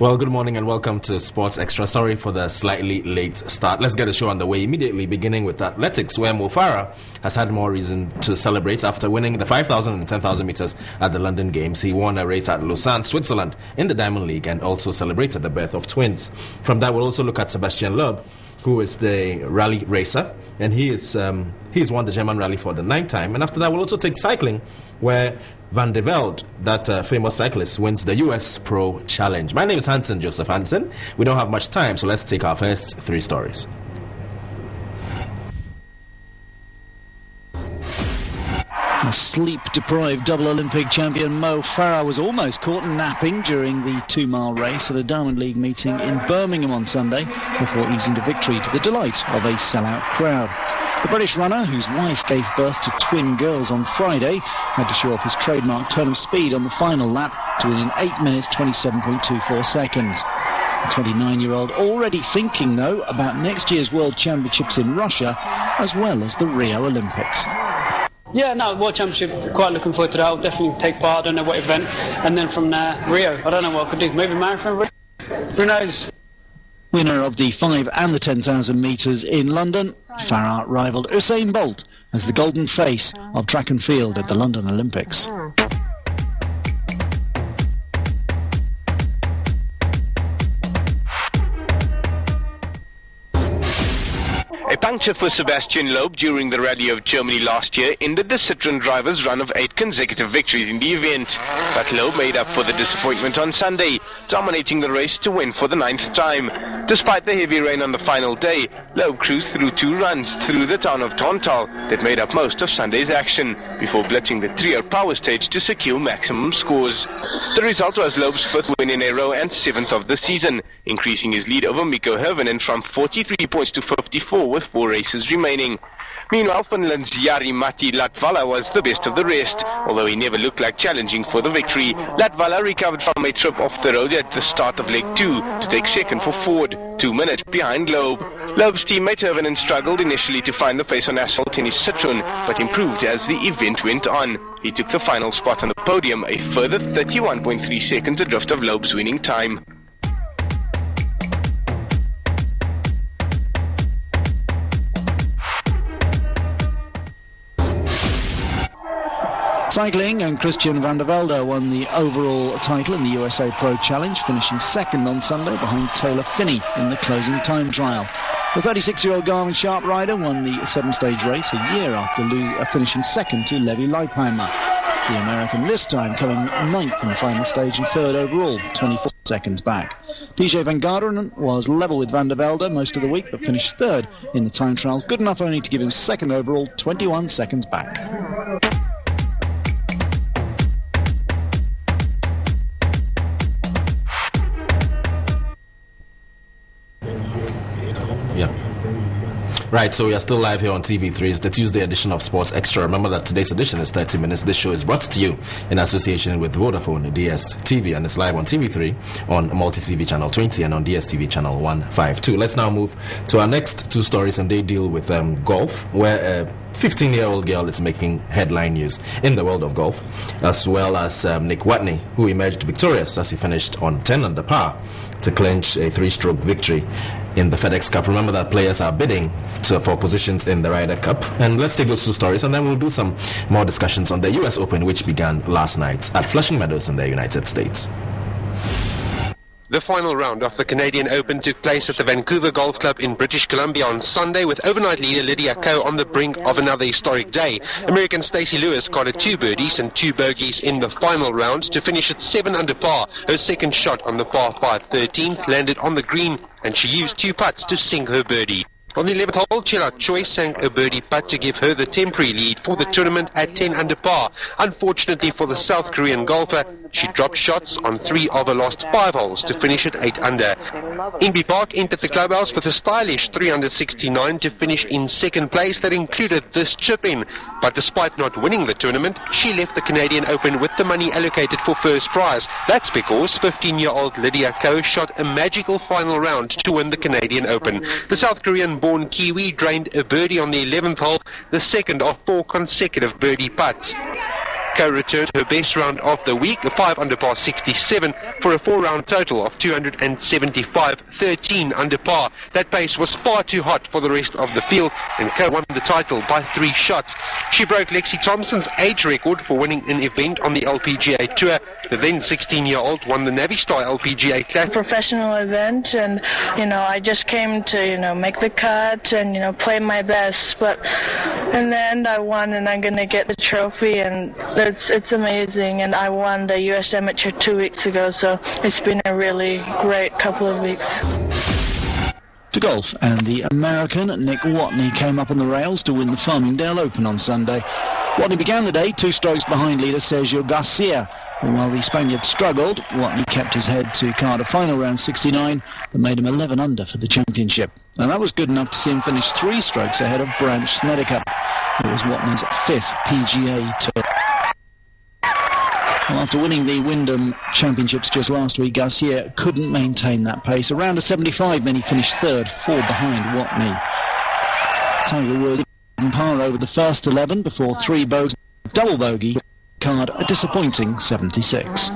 Well, good morning and welcome to Sports Extra. Sorry for the slightly late start. Let's get the show underway immediately, beginning with athletics, where Mo Farah has had more reason to celebrate after winning the 5,000 and 10,000 meters at the London Games. He won a race at Lausanne, Switzerland in the Diamond League and also celebrated the birth of twins. From that, we'll also look at Sebastian Loeb, who is the rally racer, and he's won the German rally for the 9th time. And after that, we'll also take cycling, where Van der Velde, that famous cyclist, wins the US Pro Challenge. My name is Hansen, Joseph Hansen. We don't have much time, so let's take our first three stories. A sleep-deprived double Olympic champion Mo Farah was almost caught napping during the 2-mile race at a Diamond League meeting in Birmingham on Sunday before easing to victory to the delight of a sellout crowd. The British runner, whose wife gave birth to twin girls on Friday, had to show off his trademark turn of speed on the final lap to win in 8 minutes 27.24 seconds. The 29-year-old already thinking, though, about next year's World Championships in Russia as well as the Rio Olympics. Yeah, no, World Championship, quite looking forward to that. I'll definitely take part. I don't know what event. And then from there, Rio. I don't know what I could do. Maybe marathon? Who knows? Winner of the 5 and the 10,000 metres in London, Farah rivaled Usain Bolt as the golden face of track and field at the London Olympics. A puncture for Sebastian Loeb during the Rally of Germany last year ended the Xtra driver's run of 8 consecutive victories in the event. But Loeb made up for the disappointment on Sunday, dominating the race to win for the 9th time. Despite the heavy rain on the final day, Loeb cruised through 2 runs through the town of Tontal that made up most of Sunday's action, before blitzing the trio power stage to secure maximum scores. The result was Loeb's 5th win in a row and 7th of the season, increasing his lead over Mikko Hirvonen from 43 points to 54 with 4 races remaining. Meanwhile, Finland's Jari-Matti Latvala was the best of the rest, although he never looked like challenging for the victory. Latvala recovered from a trip off the road at the start of leg 2 to take second for Ford, 2 minutes behind Loeb. Loeb's teammate Hirvonen struggled initially to find the pace on asphalt in his Citroen, but improved as the event went on. He took the final spot on the podium, a further 31.3 seconds adrift of Loeb's winning time. Cycling, and Christian van der Velde won the overall title in the USA Pro Challenge, finishing second on Sunday behind Taylor Phinney in the closing time trial. The 36-year-old Garmin Sharp rider won the 7-stage race a year after finishing second to Levi Leipheimer. The American this time coming 9th in the final stage and 3rd overall, 24 seconds back. PJ van Garderen was level with van der Velde most of the week, but finished 3rd in the time trial, good enough only to give him 2nd overall, 21 seconds back. Right, so we are still live here on TV3. It's the Tuesday edition of Sports Extra. Remember that today's edition is 30 minutes. This show is brought to you in association with Vodafone DS TV, and it's live on TV3 on Multi-TV Channel 20 and on DSTV Channel 152. Let's now move to our next 2 stories, and they deal with golf, where a 15-year-old girl is making headline news in the world of golf, as well as Nick Watney, who emerged victorious as he finished on 10 under par to clinch a 3-stroke victory in the FedEx Cup. Remember that players are bidding for positions in the Ryder Cup. And let's take those 2 stories, and then we'll do some more discussions on the US Open, which began last night at Flushing Meadows in the United States. The final round of the Canadian Open took place at the Vancouver Golf Club in British Columbia on Sunday, with overnight leader Lydia Ko on the brink of another historic day. American Stacey Lewis carded 2 birdies and 2 bogeys in the final round to finish at 7 under par. Her second shot on the par 5 13th landed on the green, and she used 2 putts to sink her birdie. On the 11th hole, Chela Choi sank a birdie putt to give her the temporary lead for the tournament at 10 under par. Unfortunately for the South Korean golfer, she dropped shots on 3 of her last 5 holes to finish at 8 under. Ingby Park entered the clubhouse with a stylish 369 to finish in second place that included this chip-in. But despite not winning the tournament, she left the Canadian Open with the money allocated for first prize. That's because 15-year-old Lydia Ko shot a magical final round to win the Canadian Open. The South Korean-born Kiwi drained a birdie on the 11th hole, the second of 4 consecutive birdie putts. Ko returned her best round of the week, a 5 under par 67, for a 4-round total of 275, 13 under par. That pace was far too hot for the rest of the field, and Ko won the title by 3 shots. She broke Lexi Thompson's age record for winning an event on the LPGA Tour. The then 16-year-old won the Navistar LPGA Classic. Professional event, and I just came to make the cut and play my best, but in the end I won, and I'm gonna get the trophy, and it's amazing. And I won the US Amateur 2 weeks ago, so it's been a really great couple of weeks. To golf, and the American Nick Watney came up on the rails to win the Farmingdale Open on Sunday. Watney began the day 2 strokes behind leader Sergio Garcia. And while the Spaniard struggled, Watney kept his head to card a final round 69 that made him 11 under for the championship. And that was good enough to see him finish 3 strokes ahead of Branch Snedeker. It was Watney's 5th PGA Tour. Well, after winning the Wyndham Championships just last week, Garcia couldn't maintain that pace. Around a 75, then he finished 3rd, 4 behind Watney. Tiger Woods par over the first 11 before 3 bogeys, double bogey, card a disappointing 76.